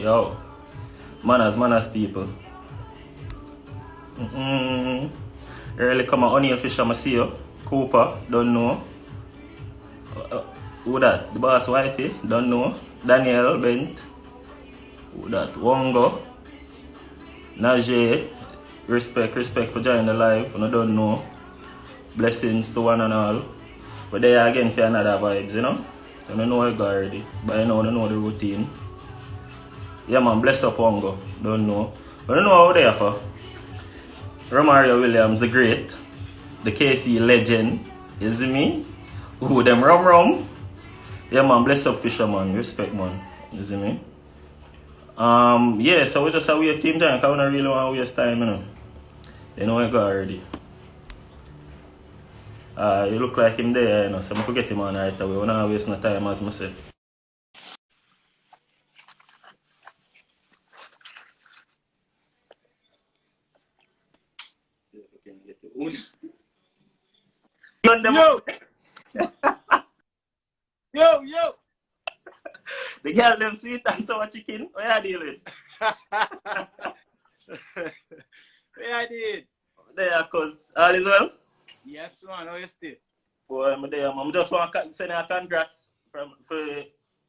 Yo. Manners, people. Early come on, O'Neill Fisher, I see you. Cooper, don't know. Who that? The boss wifey, don't know. Daniel Bent. Who that? Wongo. Najee. Respect for joining the live. I don't know. Blessings to one and all. But there again for another vibes, you know. I don't know I go already. But I know the routine. Yeah man, bless up Wongo. Don't know. But I don't know how they are for. Romario Williams the great. The KC legend. You see me? Ooh, them rum. Yeah man, bless up Fisherman. Respect man. You see me? Yeah, so we just a wave team time because we don't really want to waste time, you know. You know I go already. You look like him there, you know, so I could get him on right away. We don't waste no time as I said. Yo! The girl them sweet and sour chicken. What you deal with? What I did? There, cause all is well? Yes, man. How you stay? Boy, I'm there. I just want to send a congrats for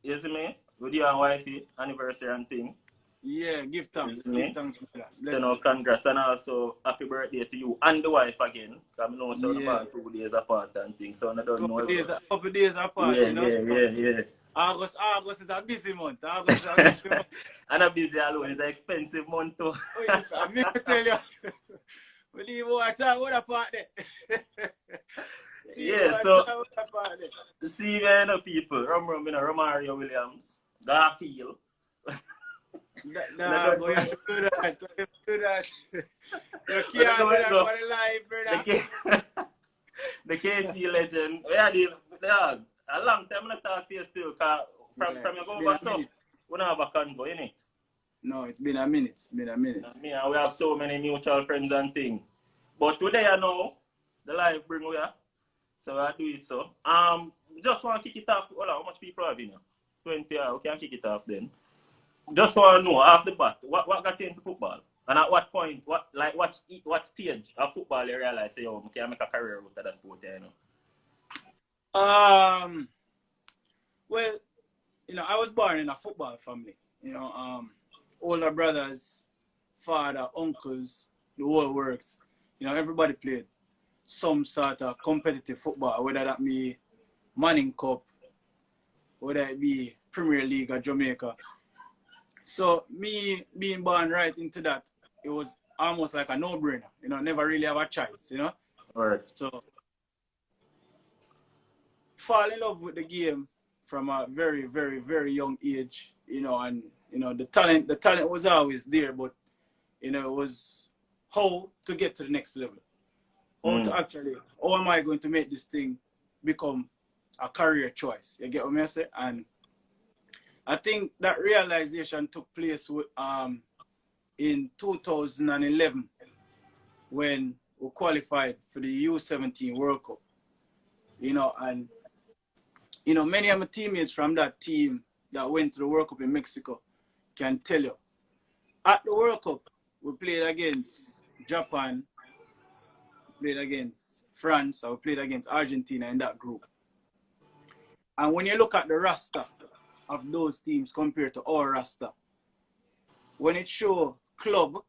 you see me? With you and wifey anniversary and thing. Yeah, give thanks. Give thanks for that. So congrats and also happy birthday to you and the wife again. Because I know so about 2 days apart and things. So I don't know. Couple days apart, yeah, you know. Yeah. August is a busy month. And a busy alone is an expensive month too. Oh, yeah, I'm going to tell you. We leave what apart there. Yeah, so see you know people. Rum, you know, Romario Williams. Garfield. Nah, boy, you do that. You can't do that for the live, brother. The KC legend. Yeah, dog. A long time I talk to you still, because from you go over so, we don't have a convo, innit? No, it's been a minute. That's me, and we have so many mutual friends and things. But today I know the live bring we are. So I do it so. Just want to kick it off. Hold on, how much people have in here? 20, we can kick it off then. Just want to know off the bat, what got you into football? And at what point, what stage of football you realize say, oh, I can make a career out of that sport, you know? Well, you know, I was born in a football family. You know, older brothers, father, uncles, the whole works. You know, everybody played some sort of competitive football, whether that be Manning Cup, whether it be Premier League or Jamaica. So me being born right into that, it was almost like a no-brainer. You know, never really have a choice, you know? All right. So fall in love with the game from a very, very, very young age, you know, and you know the talent was always there, but you know, it was how to get to the next level. How am I going to make this thing become a career choice? You get what I say? And I think that realization took place with, in 2011 when we qualified for the U17 World Cup. You know, and you know, many of my teammates from that team that went to the World Cup in Mexico can tell you. At the World Cup, we played against Japan, played against France, or we played against Argentina in that group. And when you look at the roster of those teams compared to our roster, when it show club,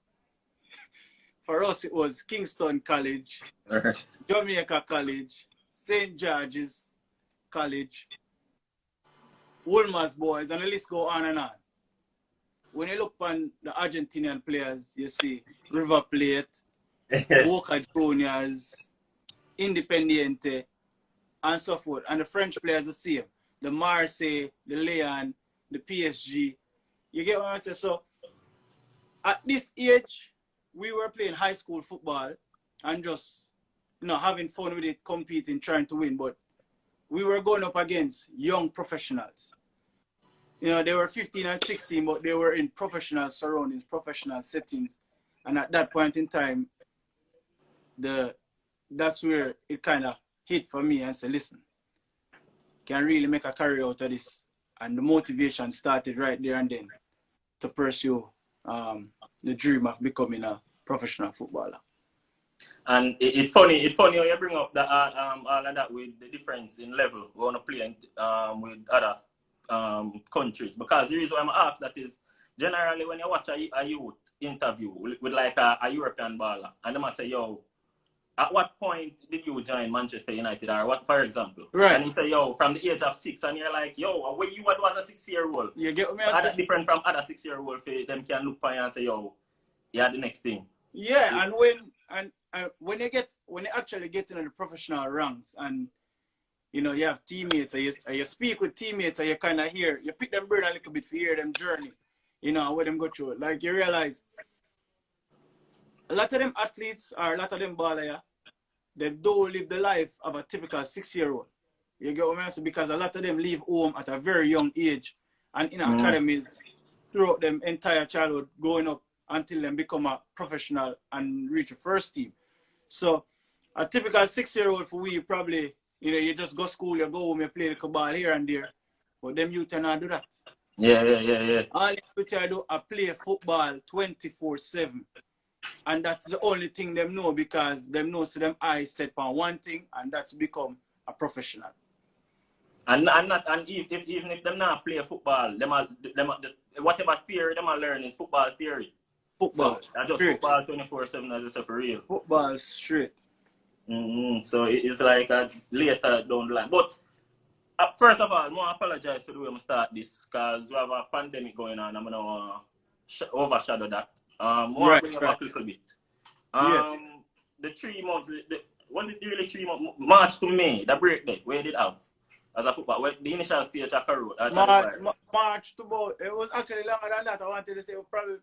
for us it was Kingston College, Jamaica College, St. George's College, Wolmer's Boys, and the list go on and on. When you look on the Argentinian players, you see River Plate, Boca Juniors, Independiente, and so forth. And the French players the same. The Marseille, the Lyon, the PSG. You get what I say? So at this age, we were playing high school football and just, you know, having fun with it, competing, trying to win. But we were going up against young professionals. You know, they were 15 and 16, but they were in professional surroundings, professional settings. And at that point in time, that's where it kind of hit for me and said, listen, can really make a career out of this. And the motivation started right there and then to pursue the dream of becoming a professional footballer. And it's funny how you bring up that all of that with the difference in level we want to play with other countries. Because the reason why I'm asked that is generally when you watch a youth interview with like a European baller, and they must say, yo, at what point did you join Manchester United, or what, for example? Right. And you say, yo, from the age of 6, and you're like, yo, when you was a 6-year-old. You get what I that's different from other 6-year-old. Them can look for you and say, yo, yeah, the next thing. Yeah, and when you actually get into the professional ranks, and you know you have teammates, and you speak with teammates, and you kind of you pick them brain a little bit for hear them journey, you know, where them go through. Like you realize a lot of them athletes or a lot of them ballers, they don't live the life of a typical 6-year-old. You get what I mean? Because a lot of them leave home at a very young age and in academies throughout them entire childhood growing up until they become a professional and reach a first team. So a typical 6-year-old for we probably, you know, you just go school, you go home, you play the ball here and there. But them youth cannot do that. Yeah. All you do is play football 24/7. And that's the only thing them know, because them know so them eyes set on one thing, and that's become a professional. And even if them not play football, whatever theory them learn is football theory. Football. So I just straight. Football 24/7 as I say for real. Football straight. So it's like a later down the line. But first of all, I apologize for the way I start this, because we have a pandemic going on. I'm gonna overshadow that. More bring up a little bit. The 3 months, was it really 3 months? March to May, the break day, where did it have as a football? Where the initial stage of career? March to about, it was actually longer than that. I wanted to say probably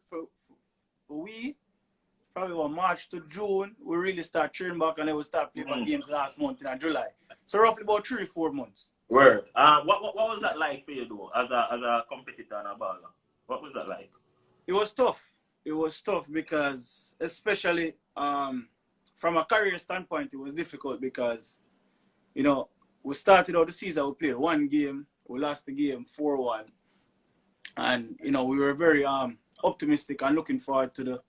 probably March to June, we really start training back, and then we start playing games last month in July. So roughly about 3-4 months. Word. What was that like for you though, as a competitor and a baller? What was that like? It was tough. It was tough because, especially from a career standpoint, it was difficult because, you know, we started out the season, we played 1 game, we lost the game 4-1. And, you know, we were very optimistic and looking forward to the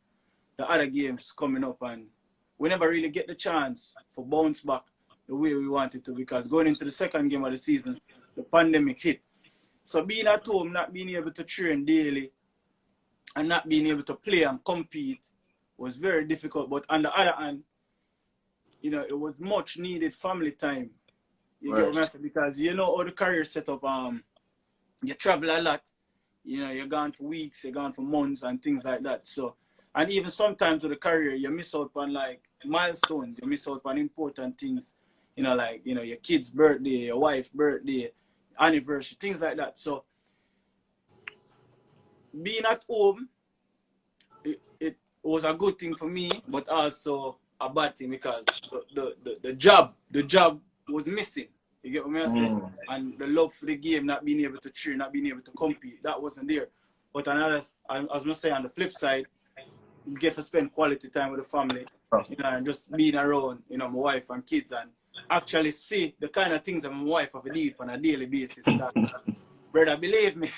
other games coming up. And we never really get the chance for bounce back the way we wanted to, because going into the second game of the season, the pandemic hit. So being at home, not being able to train daily, and not being able to play and compete was very difficult. But on the other hand, you know, it was much needed family time. You get what I'm saying? Because you know how the career set up, you travel a lot. You know, you're gone for weeks, you're gone for months and things like that. So, and even sometimes with the career, you miss out on like milestones, you miss out on important things, you know, like, you know, your kid's birthday, your wife's birthday, anniversary, things like that. So, being at home, it was a good thing for me, but also a bad thing because the job was missing. You get what I'm saying? And the love for the game, not being able to train, not being able to compete, that wasn't there. But another, I was gonna say on the flip side, you get to spend quality time with the family, you know, and just being around, you know, my wife and kids, and actually see the kind of things that my wife have to deal on a daily basis. That, brother, believe me.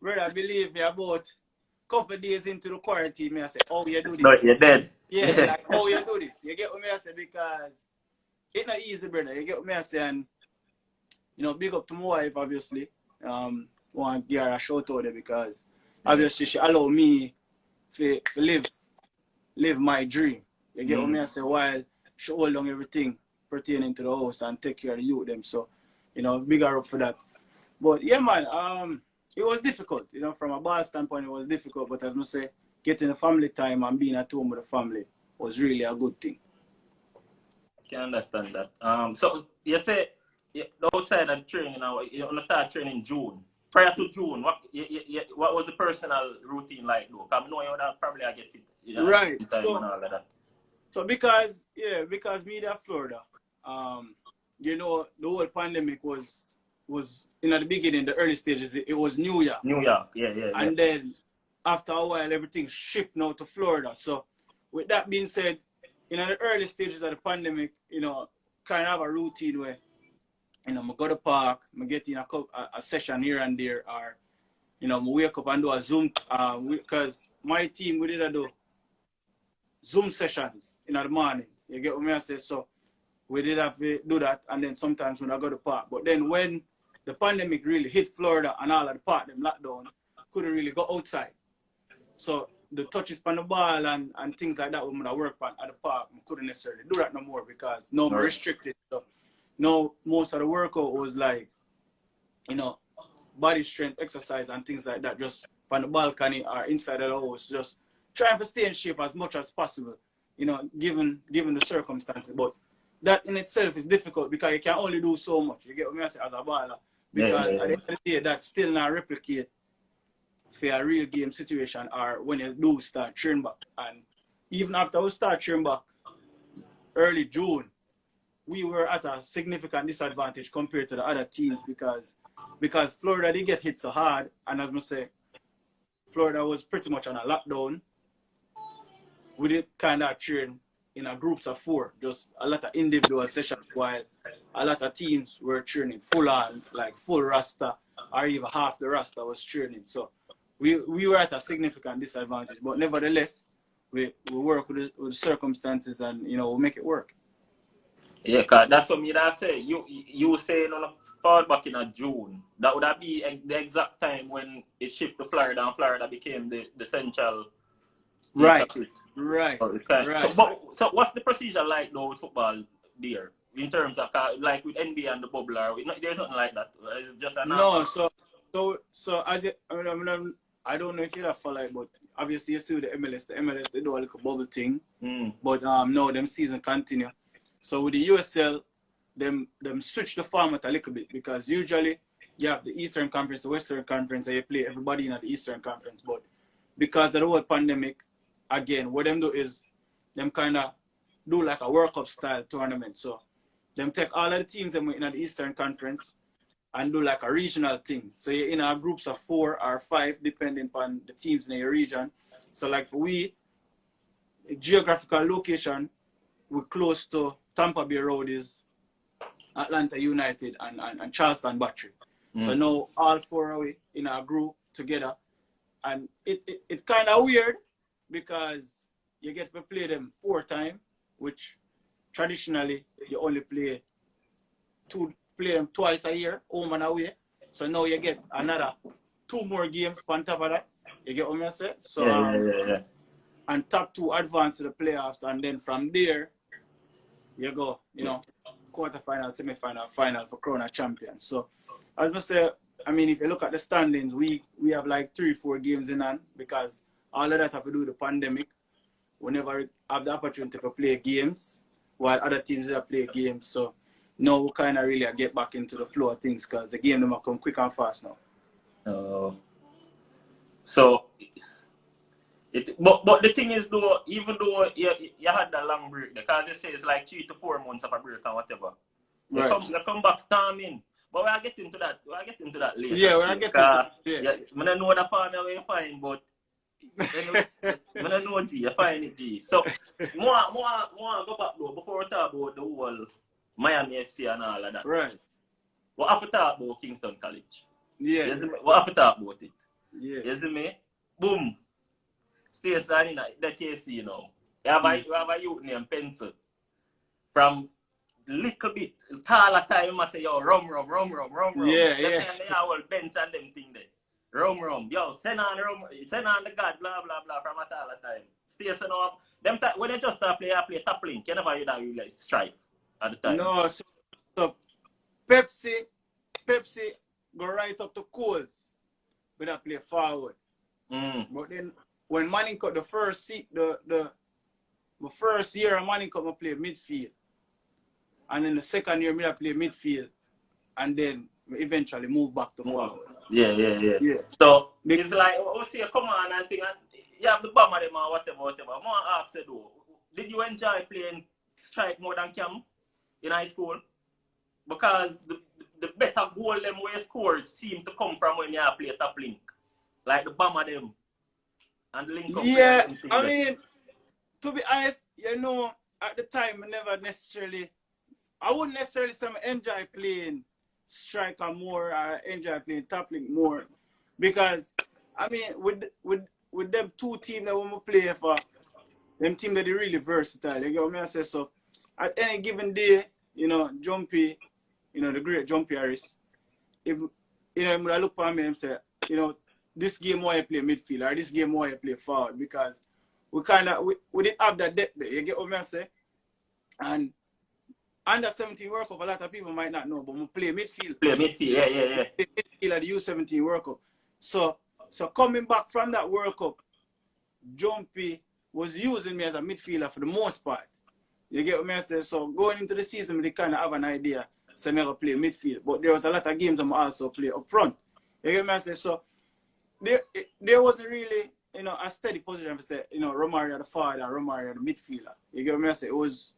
About a couple of days into the quarantine, I say, oh, you do this. No, you're dead. Yeah, like, oh, you do this. You get what I say? Because it's not easy, brother. You get what I say? And, you know, big up to my wife, obviously. Want to give her a shout out there because, obviously, she allowed me to live my dream. You get what I say? While she hold on everything pertaining to the house and take care of the youth them. So, you know, big her up for that. But, yeah, man, it was difficult, you know, from a ball standpoint, it was difficult, but as I say, getting the family time and being at home with the family was really a good thing. I can understand that. So you say outside of training now, you want to start training in June. Prior to June, what was the personal routine like though? Because I know that probably I get fit. You know, right. So, and all of that. So because me there Florida, you know, the whole pandemic was in the beginning, the early stages, it was New York. Yeah. And then after a while, everything shift now to Florida. So with that being said, in the early stages of the pandemic, you know, kind of have a routine where You know, I go to the park, I get in a session here and there, or, you know, I wake up and do a Zoom, because my team, we did do Zoom sessions in the morning. You get what I say? So we did have to do that, and then sometimes when I go to the park. But then when the pandemic really hit Florida and all of the park, them lockdown, couldn't really go outside. So the touches on the ball and things like that when I work at the park, I couldn't necessarily do that no more because now I'm restricted. So now most of the workout was like, you know, body strength exercise and things like that, just on the balcony or inside the house, just trying to stay in shape as much as possible, you know, given the circumstances. But that in itself is difficult because you can only do so much. You get what I say as a baller. Because at the end of the day, that still not replicate for a real game situation or when you do start training back. And even after we start training back early June, we were at a significant disadvantage compared to the other teams because Florida did get hit so hard, and as I say, Florida was pretty much on a lockdown. We did kind of train in a groups of 4, just a lot of individual sessions, while a lot of teams were training full on, like full roster, or even half the roster was training. So we were at a significant disadvantage, but nevertheless, we work with the circumstances and, you know, we make it work. Yeah, cause that's what me that say. You saying on forward back in June, that would have be the exact time when it shifted to Florida and Florida became the central. Right. Right. So what's the procedure like though with football there in terms of like with NBA and the bubble? There's nothing like that. It's just a no. So as it, I don't know if you have follow it, but obviously you see with the MLS. The MLS they do a little bubble thing, but no, them season continue. So with the USL, them switch the format a little bit because usually you have the Eastern Conference, the Western Conference, and you play everybody in the Eastern Conference. But because of the whole pandemic, again, what them do is them kind of do like a World Cup style tournament. So them take all of the teams them in the Eastern Conference and do like a regional thing. So you're in our groups of 4 or 5, depending on the teams in your region. So like for we, geographical location, we're close to Tampa Bay Road is Atlanta United and Charleston Battery. So now all 4 are we in our group together. And it's kind of weird because you get to play them 4 times, which traditionally you only play them twice a year, home and away. So now you get another 2 more games on top of that. You get what I say? So yeah. And top 2 advance to the playoffs, and then from there you go, you know, quarterfinal, semi-final, final for Crown champion. So as I say, I mean, if you look at the standings, we have like 3-4 games in hand because all of that have to do with the pandemic. We never have the opportunity to play games while other teams have play games. So now we kind of really get back into the flow of things because the game them come quick and fast now. So, but the thing is though, even though you had that long break, because you say it's like 3 to 4 months of a break and whatever, they come back storming. But we'll get into that. We'll get into that later. Yeah, we'll get into it. I don't know the farm you're fine, but I don't know G. You find it G. So more go back though before we talk about the whole Miami FC and all of that. Right. What have to talk about Kingston College? Yeah. What have to talk about it? Yeah. You see me? Boom. Stay standing at the KC now. You have a youth named Pencil. From little bit, taller time, I say, yo, rum. Yeah. They all bench and them thing there. Rum. Yo, send on the God, blah, from a taller time. Stay so now. Them when they just play top link, you never hear that you like strike at the time. No, so Pepsi go right up to Coles when I play forward. But then when Manning cut the first year of Manning cut, I play midfield. And then the second year, I play midfield. And then we eventually move back to forward. Yeah. So it's like, see, come on and think, you have the bomb of them or whatever. More ask you though, did you enjoy playing strike more than Cam in high school? Because the better goal them way scores seem to come from when you play top link. Like the bomb of them. And the link up. Yeah, I mean, to be honest, you know, at the time I wouldn't necessarily say I enjoy playing striker more, I enjoy playing top link more. Because I mean with them two teams that we play for, them team that are really versatile. You get what I say? So at any given day, you know, Jumpy, you know, the great Jumpy Harris, if you know, I look at me and say, you know, this game why I play midfield or this game why I play forward, because we didn't have that depth there. You get what I say? And under 17 World Cup, a lot of people might not know, but we play midfield. Play midfield, yeah. Midfield at the U17 World Cup. So coming back from that World Cup, Jumpy was using me as a midfielder for the most part. You get what I say? So going into the season, they kind of have an idea, so I'm going to play midfield. But there was a lot of games I'm also play up front. You get what I say? So there wasn't really, you know, a steady position for say, you know, Romario the forward and Romario the midfielder. You get what I say? It was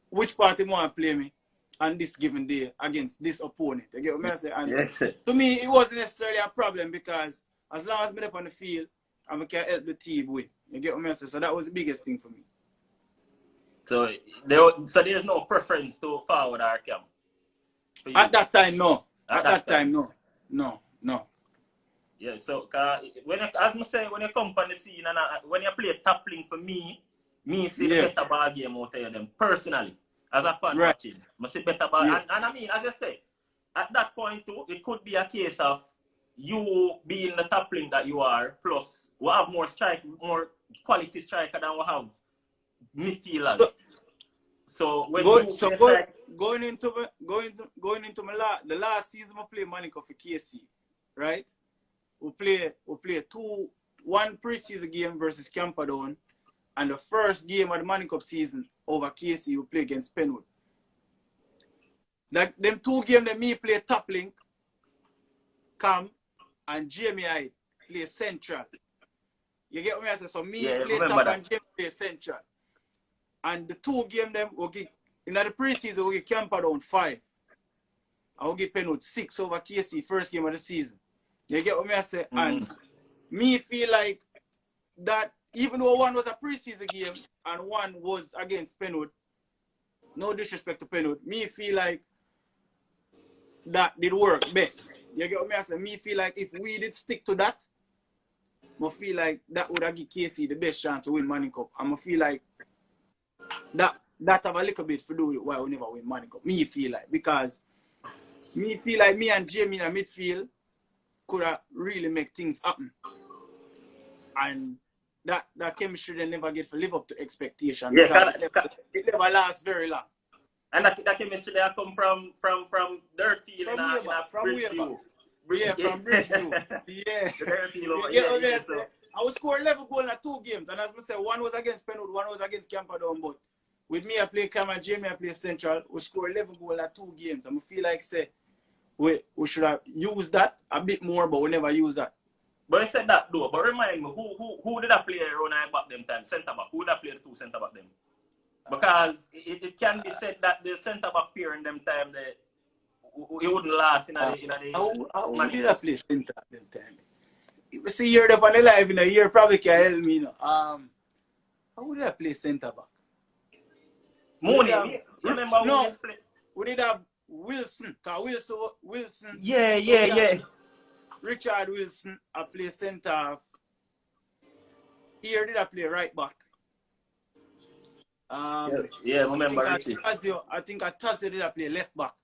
which party want to play me on this given day against this opponent. You get what I say? And yes. To me, it wasn't necessarily a problem because as long as I'm up on the field, I can help the team win. You get what I say? So that was the biggest thing for me. So there's no preference to forward or cam? At that time, no. At that time, no. Yeah, so when I say when you come on the scene and when you play top link for me see the better ball game out of them personally as a fan watching. I see better ball and I mean, as I say, at that point too, it could be a case of you being the top link that you are, plus we have more quality striker than we have midfielders. So when going into the last season, I play Monaco for KC, right? We play one preseason game versus Camperdown, and the first game of the Monaco season over KC we play against Penwood. Like them two games that me play top link, Cam and Jamie I play central. You get what I say? So me play top and Jamie play central. And the two games them will get in the preseason we get Camperdown 5. I will get Penwood 6 over KC first game of the season. You get what I say? And me feel like that even though one was a preseason game and one was against Penwood, no disrespect to Penwood, me feel like that did work best. You get what I say? Me feel like if we did stick to that, I feel like that would have given KC the best chance to win Money Cup. And I feel like that have a little bit to do with why we never win Money Cup. Me feel like, because me feel like me and Jamie in the midfield could have really make things happen. And that chemistry they never get to live up to expectation. Yeah, it never lasts very long. And that chemistry they come from dirt field from Bridgeview. Yeah, from Bridgeview. Yeah. I was score 11 goals in 2 games. And as I said, one was against Penwood, one was against Camperdown. But with me, I play Cam and Jamie, I play Central. We score 11 goals in 2 games. And I feel like, say, we should have used that a bit more, but we never use that. But I said that though. But remind me, who did I play around back them time? Centre back. Who did I play the 2 centre back them? Because it can be said that the centre back pair in them time it wouldn't last in the How did I play centre at them time? If you see you're up on the live in a year, probably can help me. How would I play centre back? Mooney. Remember no, we did have Wilson. Wilson. Yeah. Richard Wilson, I play centre half. Here did I play right back. Remember Richie. I think Tazio did I play left back.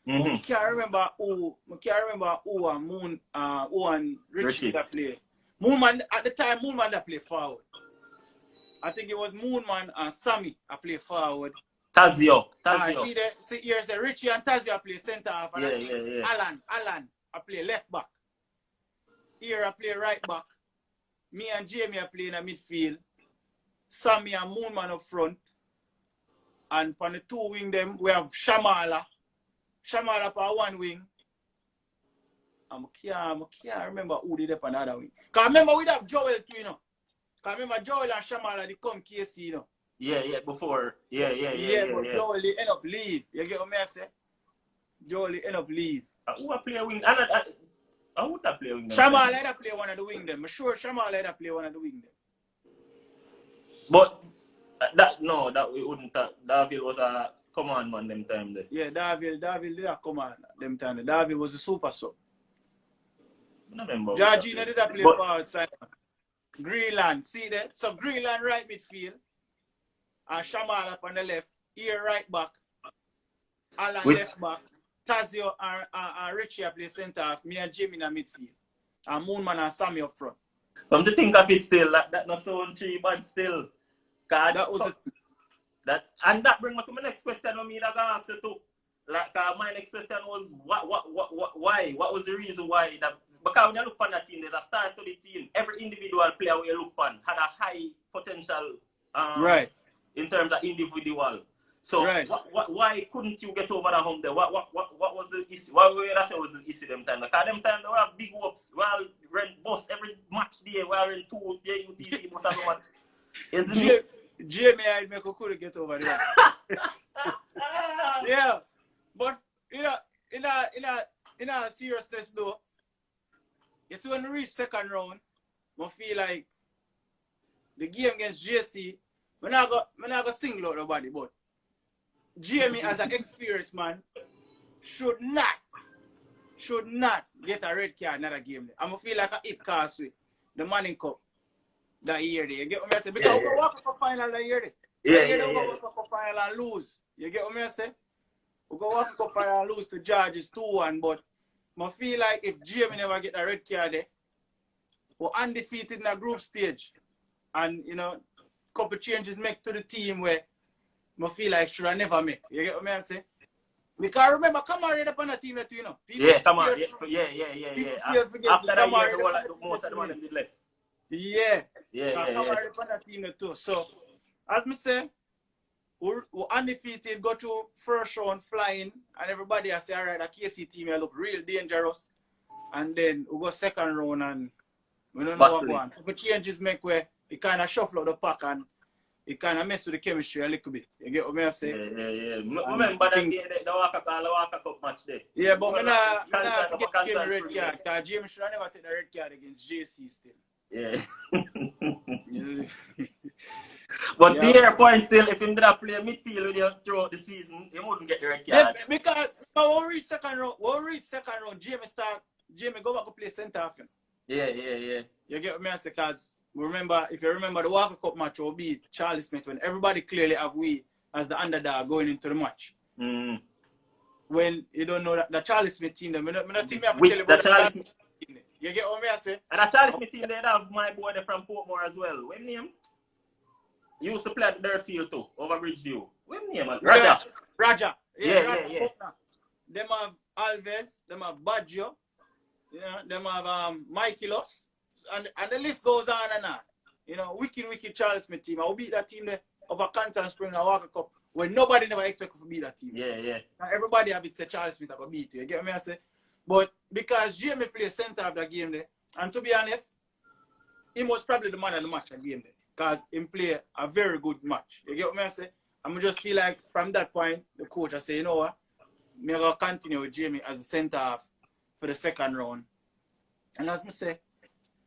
Mm-hmm. I can't remember who and Moon who and Richie that play. Moonman at the time Moonman that play forward. I think it was Moonman and Sammy I play forward. Tazio. See here say Richie and Tazio I play centre half and I think Alan I play left back. Here I play right back. Me and Jamie I play in the midfield. Sammy and Moonman up front. And on the 2 wing them we have Shamala for 1 wing. I can't remember who did up on the other wing. Because I remember we have Joel too, you know. Because I remember Joel and Shamala they come KC, you know. Yeah, before. Yeah. But Joel they end up leave. You get what I say? Joel they end up leave. Who I play a wing? I would have played wing them. Shamala let her play one of the wing them. I'm sure Shamala let her play one of the wing them. But that we wouldn't. David was a come on, man, them time there. Yeah, David did a come on them time. David was a super sub. Georgina did a play forward side. Greenland, see that? So Greenland right midfield. And Shamal up on the left. Here right back. Alan left back. Tazio and Richie play centre half. Me and Jimmy in the midfield. And Moonman and Sammy up front. Come to think of it still, that not sound three bad still. That was and that brings me to my next question. I mean, I got asked too. Like my next question was why? What was the reason why that? Because when you look on that team, there's a star-studded team. Every individual player we look on had a high potential. Right. In terms of individual. So right. Why couldn't you get over the hump there? What was the issue? What would I say was the issue them time? Because them time they were big hopes. We all rent bus every match day. We all rent 2 UTC bus and what? Isn't it? Jamie, I make a could get over there. Yeah, but in a seriousness though, you see when we reach second round, I feel like the game against JC, we're not gonna single out nobody, but Jamie as an experienced man should not get a red card in another game. I'm gonna feel like a hit cast with the Manning Cup that year there. You get what I say? Because we walk up a final that year there. We walk up a final and lose. You get what I say? We go walk up a final and lose to Georges 2-1, but I feel like if Jamie never get a red card there, we're undefeated in a group stage. And you know, couple changes make to the team where I feel like should I never make. You get what I say? Because remember, Kamara ended up on the team that you know. Yeah. After that year, most of the money did left. Yeah. Kamara on the team too. So, as me say, we're undefeated, go to first round flying, and everybody I say, all right, the KC team look real dangerous. And then we go second round and we don't know what going on. So the changes make where it kind of shuffle out the pack and it kind of mess with the chemistry a little bit. You get what I say? Yeah. Remember that day, the Waka Cup match there? Yeah, but I'm not forget the red card because James should never take the red card against JC still. Yeah. But to your point still, if he did not play midfield with you throughout the season, he wouldn't get the red card. Yes, because when we reach second round, Jamie go back to play centre half. Yeah. You get what I say? Because if you remember the Walker Cup match will be Charlie Smith when everybody clearly have we as the underdog going into the match. Mm. When you don't know that the Charlie Smith team, I'm not team have to tell you about the Charlie Smith team. You get what I say? And the Charlie Smith team, they have my boy there from Portmore as well. What name? He used to play at the dirt field too, over Bridgeview. What name? Raja. Yeah. Them have Alves, them have Baggio, them have Michaelos, and the list goes on and on. You know, wicked Charlie Smith team. I will beat that team there over Canton Spring and Walker Cup when nobody never expected to beat that team. Yeah. Now everybody have it say Charlie Smith have beat you. You get what I say? But because Jamie played center of that game there, and to be honest, he was probably the man of the match that game there. Because he played a very good match. You get what I say? I just feel like from that point, the coach I say, you know what? I'm going to continue with Jamie as a centre half for the second round. And as I say,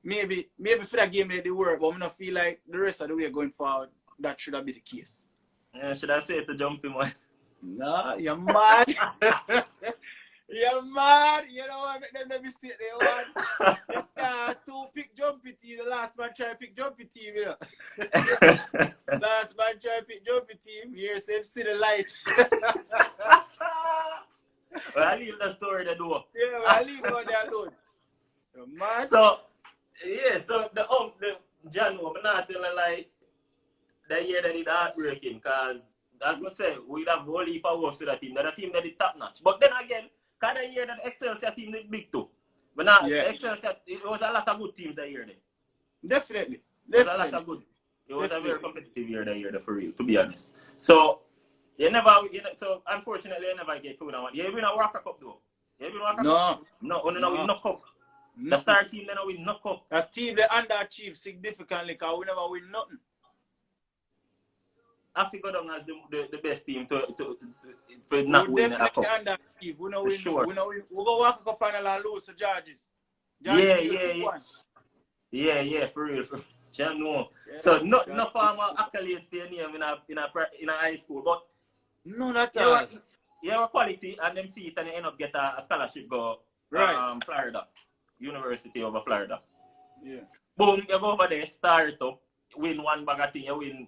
maybe for that game they work, but I don't feel like the rest of the way going forward, that should have been the case. Yeah, should I say it to Jumpy man? Nah, you're mad. You're mad. You know what? Make them mistake they want. Two pick Jumpy team. The last man try to pick Jumpy team, you know. Last man try to pick Jumpy team. Here, see the light. Well, I leave the story there, though. Yeah, well, I leave it there alone. You're mad. So the Janu, I'm not telling like the year that it heartbreaking because, as I said, we have a whole heap of work to the team. That the team that is top notch. But then again, kind of year that Excelsior team did big too. But now, Excelsior, it was a lot of good teams that year then. Definitely. It was a lot of good. It was a very competitive year that year, for real, to be honest. So, so unfortunately, you never get to one. You win a Walker Cup though. You win a Walker Cup? No, we knock up. The star team then we knock up. A team that underachieved significantly because we never win nothing. I figure them as the best team for not winning a cup. We know win. Sure. We go Walker Cup final and lose to Georges. Yeah, for real. No. So no formal accolades their name in a high school, but None at You all. have, you have a quality and them see it and you end up get a scholarship go Right. Florida. University of Florida. Yeah. Boom, you go over there, start it up, win one bag of thing, you win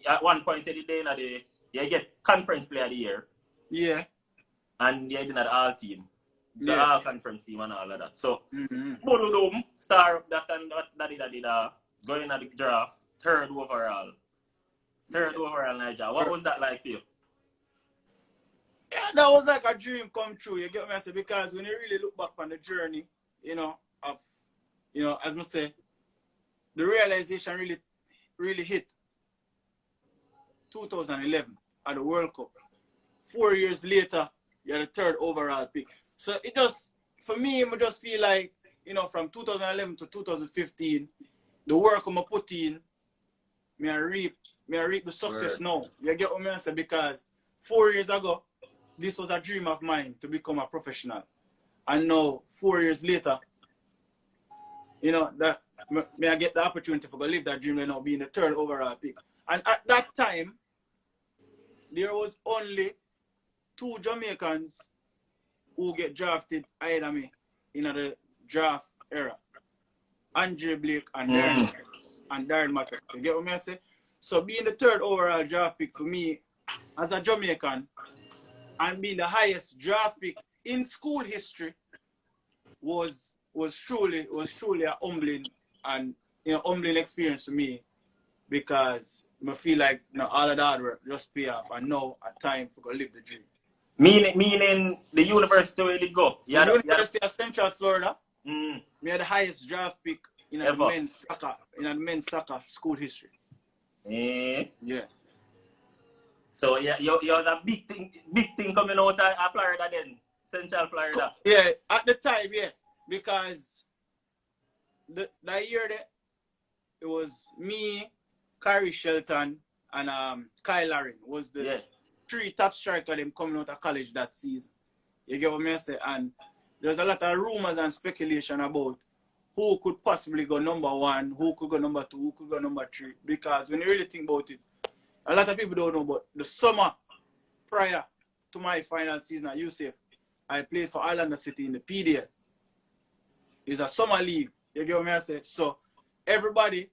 at one point in the day in the day, you get conference player of the year. Yeah. And you're in the all team. The Yeah. all conference team and all of that. So Mm-hmm. boom, star up that and that going at the draft, third overall. Third overall Niger. What was that like for you? Yeah, that was like a dream come true. You get what I say? Because when you really look back on the journey, you know, of, you know, as I say, the realization really hit 2011 at the World Cup. 4 years later, you're the third overall pick. So it just, for me, I just feel like, you know, from 2011 to 2015, the work I'm put in, I reap the success now. You get what I say? Because 4 years ago, this was a dream of mine to become a professional. And now, 4 years later, you know, that may I get the opportunity to live that dream, you know, being the third overall pick. And at that time, there was only 2 Jamaicans who get drafted ahead of me in the draft era. Andre Blake and Darren Matters. You get what I say? So being the third overall draft pick for me as a Jamaican and being the highest draft pick in school history was truly a humbling and, you know, humbling experience for me, because I feel like, you know, all of that hard work just pay off and now a time for go live the dream. Meaning the university where it go? The University of Central Florida. We had the highest draft pick in the men's soccer school history. Yeah. So yeah, you was a big thing coming out of Florida then, Central Florida. Yeah, at the time, yeah, because that year there, it was me, Kyrie Shelton, and Kyle Larin was the 3 top strikers them coming out of college that season. You get what I say? And there's a lot of rumors and speculation about who could possibly go number 1, who could go number 2, who could go number 3. Because when you really think about it, a lot of people don't know, but the summer prior to my final season at UCF, I played for Orlando City in the PDL. It's a summer league. You get what I say? So everybody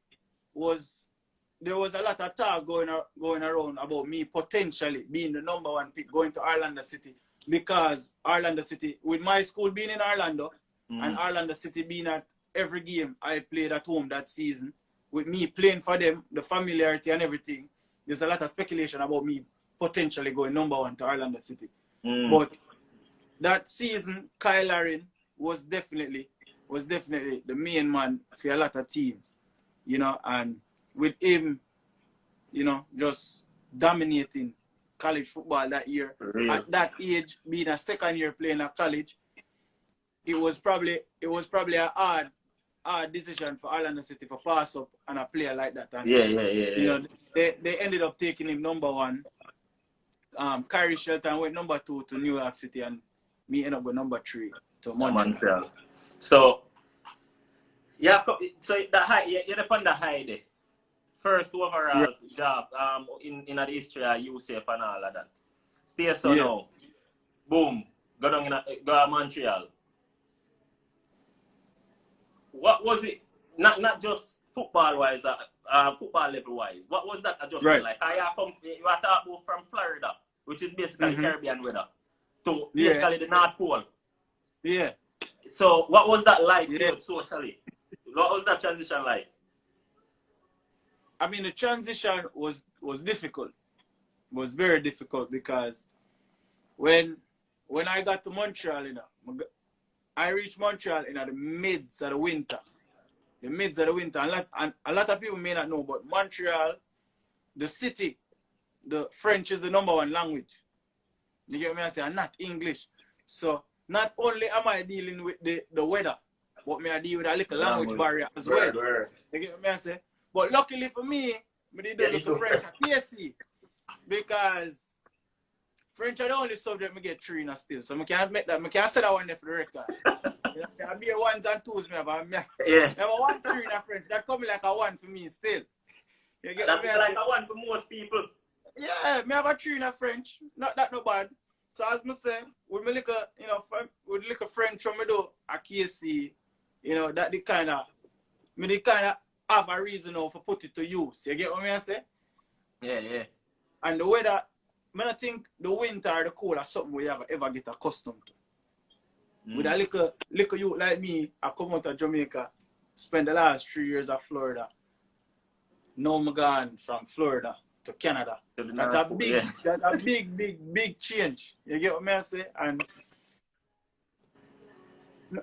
there was a lot of talk going around about me potentially being the number 1 pick going to Orlando City, because Orlando City, with my school being in Orlando and Orlando City being at every game I played at home that season, with me playing for them, the familiarity and everything, there's a lot of speculation about me potentially going number 1 to Orlando City. But that season, Kyle Larin was definitely the main man for a lot of teams, you know, and with him, you know, just dominating college football that year. At that age, being a second year playing at college, it was probably a hard decision for Orlando City to pass up on a player like that. And, you know, they ended up taking him number 1. Kyrie Shelton went number 2 to New York City, and me ended up with number 3 to Montreal. So yeah, so the high, you're upon the high there. First overall job in the history of UCF and all of that. Stay so now. Boom. Go down go to Montreal. What was it? Not just football wise, football level wise. What was that adjustment like? You are talking about from Florida, which is basically Caribbean weather, to basically the North Pole. Yeah. So what was that like socially? What was that transition like? I mean, the transition was difficult. It was very difficult, because when I got to Montreal, you know, I reached Montreal in the midst of the winter. The midst of the winter. And a lot of people may not know, but Montreal, the city, the French is the number 1 language. You get me? I say, and not English. So not only am I dealing with the weather, but I deal with a little language barrier as well. You get me? I say. But luckily for me, I did look to French at TSC, because French are the only subject I get 3 in still. So I can't make that. I can't say that one there for the record. I be 1s and 2s, I have a 1 3 in French. That come like a 1 for me still. You get That's like a 1 for most people. Yeah, me have a three in a French. Not that no bad. So as me say, with me little, with little French from me do a KC, that the kind of have a reason now for put it to use. You get what I say? Yeah, yeah. And the weather, I don't think the winter or the cold are something we ever get accustomed to. With a little youth like me, I come out of Jamaica, spend the last 3 years at Florida. Now I'm gone from Florida to Canada. That's a big change. You get what I say? And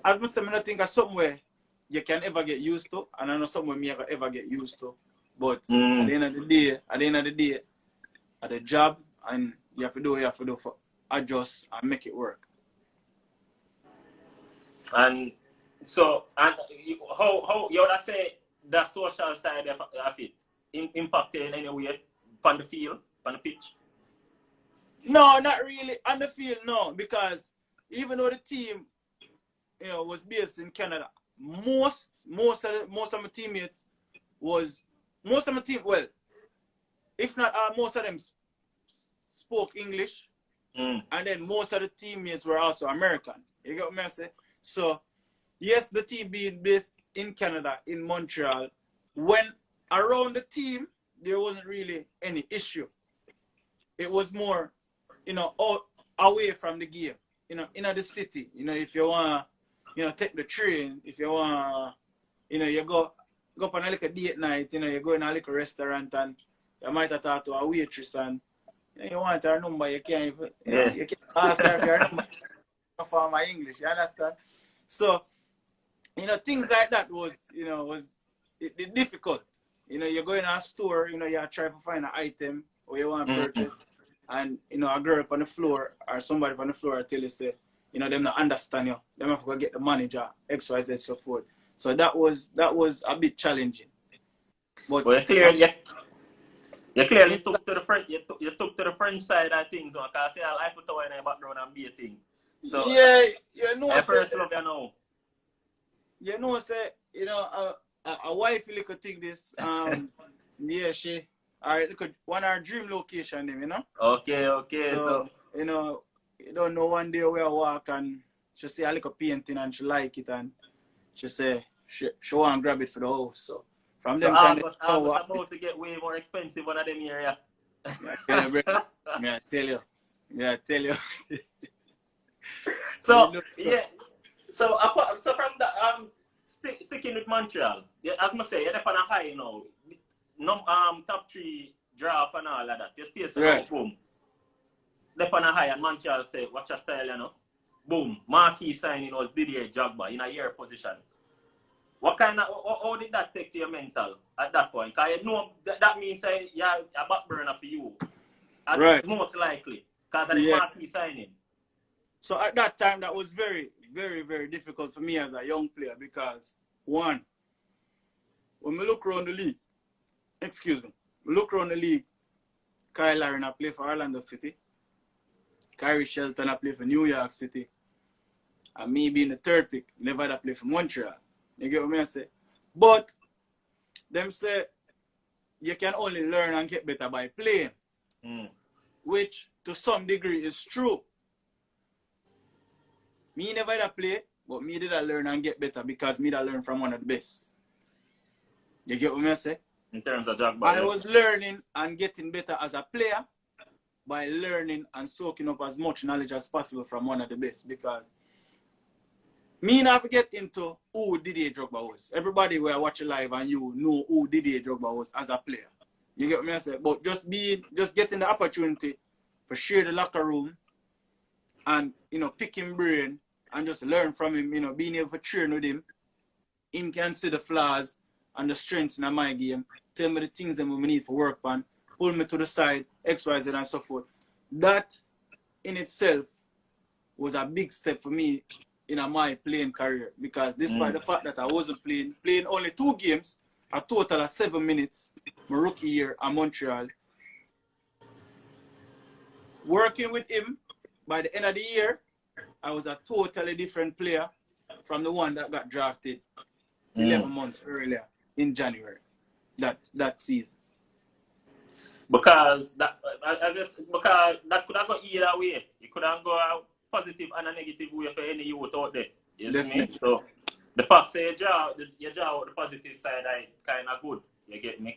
as I say, I don't think it's something where you can ever get used to, and I know somewhere me ever get used to. But at the end of the day, at the job, and you have to do for adjust and make it work. And so, and how you would say the social side of it impacted in any way on the field, on the pitch? No, not really. On the field, no, because even though the team, was based in Canada, most of my teammates if not most of them spoke English, and then most of the teammates were also American. You get what I say? So, yes, the team being based in Canada, in Montreal, when around the team, there wasn't really any issue. It was more, away from the game, in the city. If you want to, take the train, if you want, you go up on a little date night, you go in a little restaurant and you might have talked to a waitress and you want her number, you can't even, you can't ask her for her number for my English, you understand? So, things like that was difficult. You go in a store, you try to find an item or you want to purchase, and a girl on the floor or somebody on the floor tell you say, them not understand you. Them have to go get the manager, XYZ, so forth. So that was a bit challenging. But well, you clearly took to the French. You took to the French side of things, so I can say I put away in the background and be a thing. So yeah, I first love you now. Say a wife little think this. Yeah, she. Alright, look at one of our dream location them, Okay. So you don't know one day where I walk and she see a little painting and she like it and she say she want to grab it for the house. So from them August about to get way more expensive one of them area. I tell you. So So from the sticking with Montreal, as I say, you're on a high now. Top 3 draft and all of that. You stay so right. Boom. They're on a high and Montreal say, watch your style, Boom. Marquee signing was Didier Drogba in a year position. What kind of how did that take to your mental at that point? Because that means a back burner for you. Right. Most likely. Because of the Marquee signing. So at that time that was very, very, very difficult for me as a young player because one, when we look around the league, Kyle Larin play for Orlando City, Kyrie Shelton play for New York City, and me being the third pick, never play for Montreal. You get what I say? But them say you can only learn and get better by playing, which to some degree is true. Me never play, but me did learn and get better because me did learn from one of the best. You get what I say? In terms of Drogba, I was learning and getting better as a player by learning and soaking up as much knowledge as possible from one of the best because me never get into who Didier Drogba was. Everybody were watching live and you know who Didier Drogba was as a player. You get what I say? But just getting the opportunity for share the locker room and pick him brain and just learn from him, being able to train with him. Him can see the flaws and the strengths in my game, tell me the things that we need for work on, pull me to the side, XYZ and so forth. That in itself was a big step for me in my playing career because despite the fact that I wasn't playing only 2 games, a total of 7 minutes, my rookie year at Montreal, working with him, by the end of the year, I was a totally different player from the one that got drafted 11 months earlier in January, that season. Because because that could have gone either way. It could have gone a positive and a negative way for any youth out there. You see me? So the fact say you draw out the positive side, I kind of good. You get me?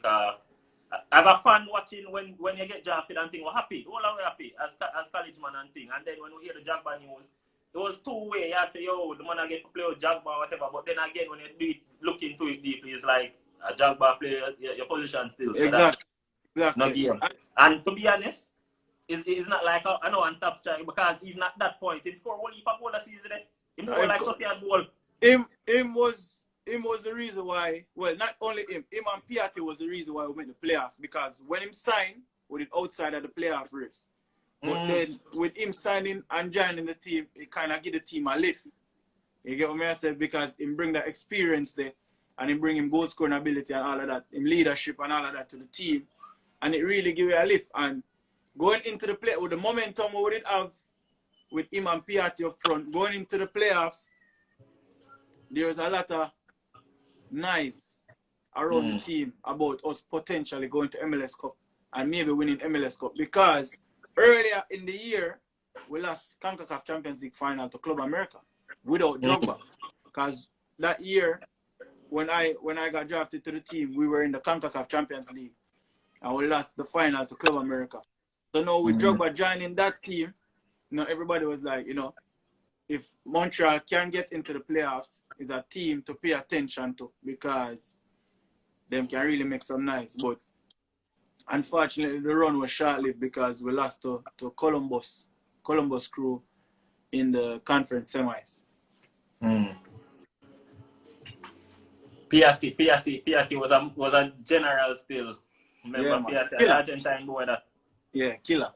As a fan watching when you get drafted and thing, we're happy. All are happy as college man and thing. And then when we hear the Jagba news, it was two way. You say, yo, the man I get to play with Jagba or whatever. But then again, when you do it, look into it deeply, it's like a Jagba play your position still. So Exactly. no game. And to be honest, it's not like I know on top strike because even at that point, he scored one heap of goal a season. He scored like 30 goal. Him was the reason why. Well, not only him and Piatti was the reason why we went to playoffs because when him signed, we did outside of the playoff race. But then with him signing and joining the team, it kind of give the team a lift. You get what I say? Because him bring that experience there, and him bring him goal scoring ability and all of that, him leadership and all of that to the team, and it really give you a lift. And going into the play with the momentum we did have with him and Piatti up front, going into the playoffs, there was a lot of noise around the team about us potentially going to MLS Cup and maybe winning MLS Cup because earlier in the year we lost CONCACAF Champions League final to Club America without Drogba because that year when I got drafted to the team we were in the CONCACAF Champions League and we lost the final to Club America. So now with Drogba joining that team, everybody was like, if Montreal can get into the playoffs, it's a team to pay attention to because them can really make some noise. But unfortunately, the run was short-lived because we lost to Columbus Crew in the conference semis. Piatti was a general still. Remember Piatti, an Argentine boy that. Yeah, killer.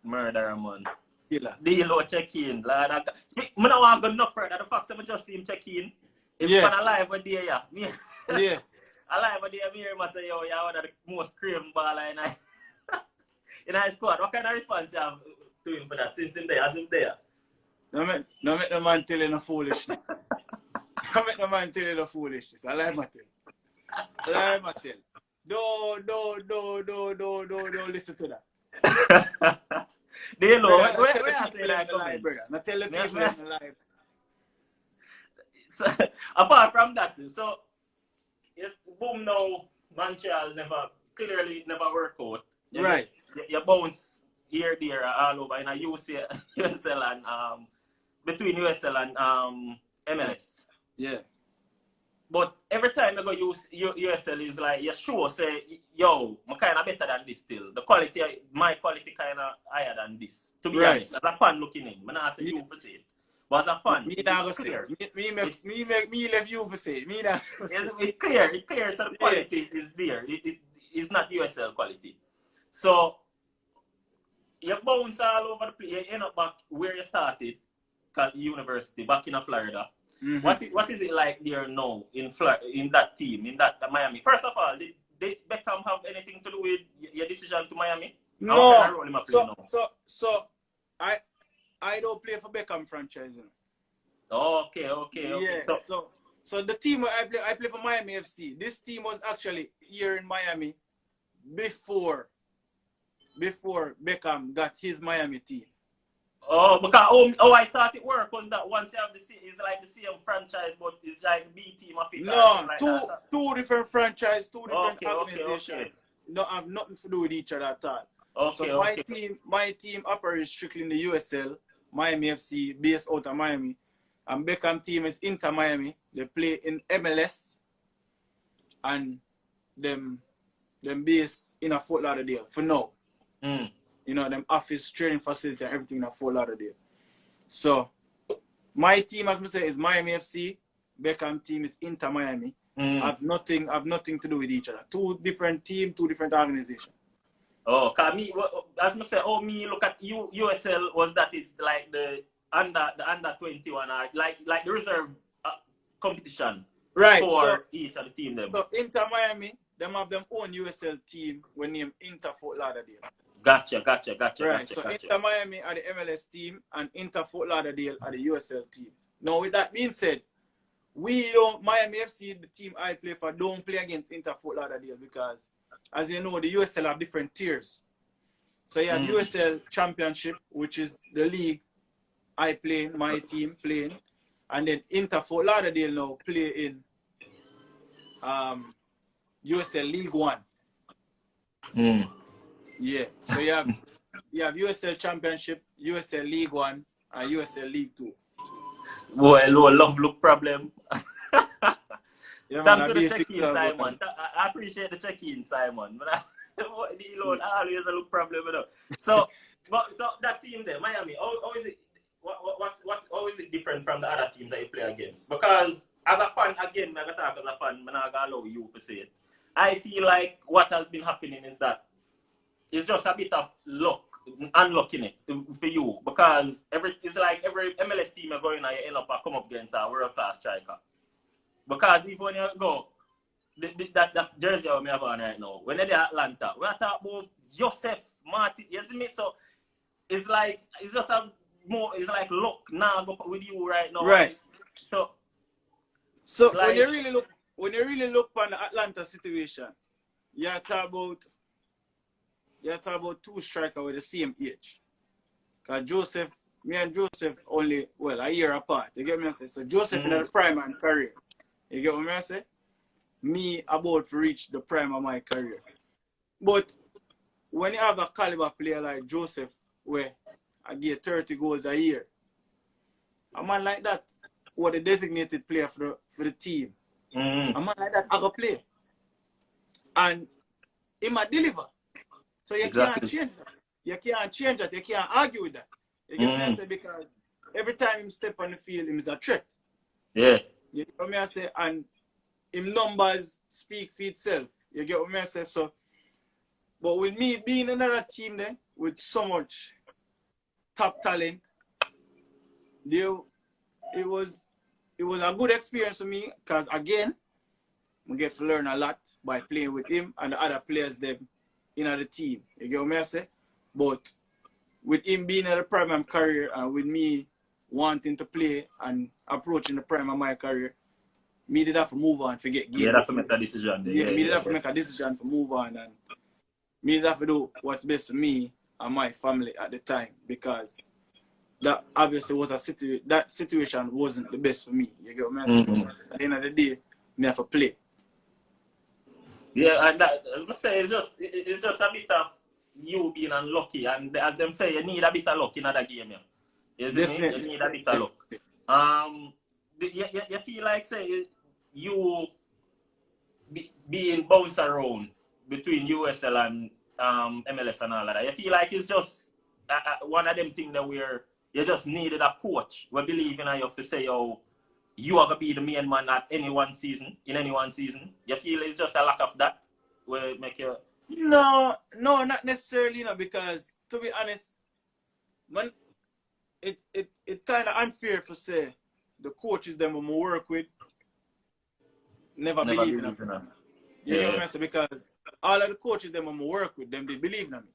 Murderer, man. Killer. D-Lo check-in. I don't want to go no further. The fact that I just see him check-in. If you're alive with there, yeah. Yeah. Alive with there, me must say, yo, you're one of the most cream baller in our squad. What kind of response you have to him for that since him there, as him there? No make the man tell you no foolishness. No make the man tell you no foolishness. I like my tell. Don't listen to that. D-Lo, where I say that comment? Not tell the people in the live. So, apart from that, so yes, boom now, Montreal clearly never work out. Right. You bounce here, there, all over in a USL and between USL and MLS. Yeah. But every time I go use USL is like you sure say, yo, I'm kind of better than this still. My quality kind of higher than this. To be honest, as a fan looking in, I'm not say you for say it. But as a fan, me not go say it. Me left you for say it. Me not. It's clear. So the quality is there. It is not USL quality. So you bounce all over the place. You end up back where you started, called university, back in Florida. What is it like there now in that team, in that Miami? First of all, did Beckham have anything to do with your decision to Miami? No. So I don't play for Beckham franchise. Okay. Yeah. So the team I play for Miami FC. This team was actually here in Miami before Beckham got his Miami team. Oh, because I thought it worked was that once you have it's like the same franchise, but it's like the B team of it. No, two different franchise, two different organizations. Okay. Don't have nothing to do with each other at all. Okay, so my team operates strictly in the USL, Miami FC, based out of Miami, and Beckham team is Inter Miami. They play in MLS, and them based in a Fort Lauderdale for now. Them office, training facility, and everything in Fort Lauderdale. So, my team, as I say, is Miami FC. Beckham team is Inter Miami. Have nothing to do with each other. Two different teams, two different organizations. Oh, cause me, as I say, me look at USL was that is like the under 21 or like the reserve competition. Right. For each of the team them. So Inter Miami, them have their own USL team when named Inter Fort Lauderdale. Gotcha. Right. So Inter Miami are the MLS team and Inter Fort Lauderdale are the USL team. Now with that being said, Miami FC, the team I play for, don't play against Inter Fort Lauderdale because as you know, the USL have different tiers. So you have USL Championship, which is the league I play, my team playing, and then Inter Fort Lauderdale now play in USL League One. Yeah. So you have USL Championship, USL League One, and USL League Two. Boy, love look problem. Yeah, Thanks man, for the check-in, Simon. I appreciate the check-in, Simon. But the Lord always a look problem, you know. So that team there, Miami, how is it? How is it different from the other teams that you play against? Because as a fan, again, I'm gonna talk as a fan, I'm not gonna allow you to say it. I feel like what has been happening is that it's just a bit of luck, unlucky for you, because it's like every MLS team you're going and you end up come up against a world-class striker. Because even when you go, that jersey I have on right now, when they're Atlanta, we're talking about Joseph Martin, you see me? So it's like, it's just it's like luck now go with you right now. Right. So like, when you really look on the Atlanta situation, you talk about two strikers with the same age. Because me and Joseph only a year apart. You get me? I say? So Joseph in the prime of career. You get what I say? Me about to reach the prime of my career. But when you have a caliber player like Joseph, where I get 30 goals a year, a man like that, what the designated player for the team, a man like that, I go play. And he might deliver. So you can't change that. You can't change that. You can't argue with that. You get what I say? Because every time he step on the field, he is a threat. Yeah. You get what I say? And him numbers speak for itself. You get what I say? So, but with me being another team there with so much top talent, it was a good experience for me because again, I get to learn a lot by playing with him and the other players them in the team. You get what I say? But with him being at the prime of my career and with me wanting to play and approaching the prime of my career, me did have to move on, forget games. You have to make a decision. Me did have to make a decision to move on, and me did have to do what's best for me and my family at the time, because that obviously was that situation wasn't the best for me. You get what I'm saying? At the end of the day, me have to play. Yeah, and that, as I say, it's just a bit of you being unlucky, and as them say, you need a bit of luck in that game. You need a bit of luck. You feel like, say, you being bounced around between USL and MLS and all of that. You feel like it's just one of them things that where you just needed a coach who believe in you to say, oh, you are going to be the main man in any one season. You feel it's just a lack of that where make you... No, not necessarily, because to be honest, man, it kind of unfair to say the coaches them I'm work with never believe in them. You know what I'm saying? Because all of the coaches them I'm work with them, they believe in me.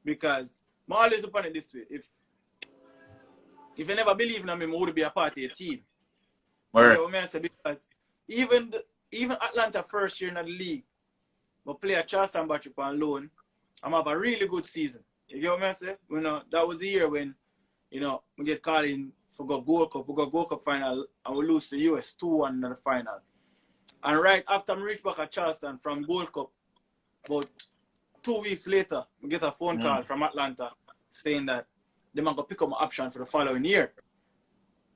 Because I always look at it this way: if you never believe in me, I would be a part of your team. You know what I'm saying? Because even Atlanta first year in the league, I play a Charles and Batchup on loan. I'm have a really good season. You get what I'm saying? You know, that was the year when, we get called in for Gold Cup. We got Gold Cup final and we lose to US 2-1 in the final. And right after I reach back at Charleston from Gold Cup, about 2 weeks later, we get a phone call from Atlanta saying that they might go pick up my option for the following year.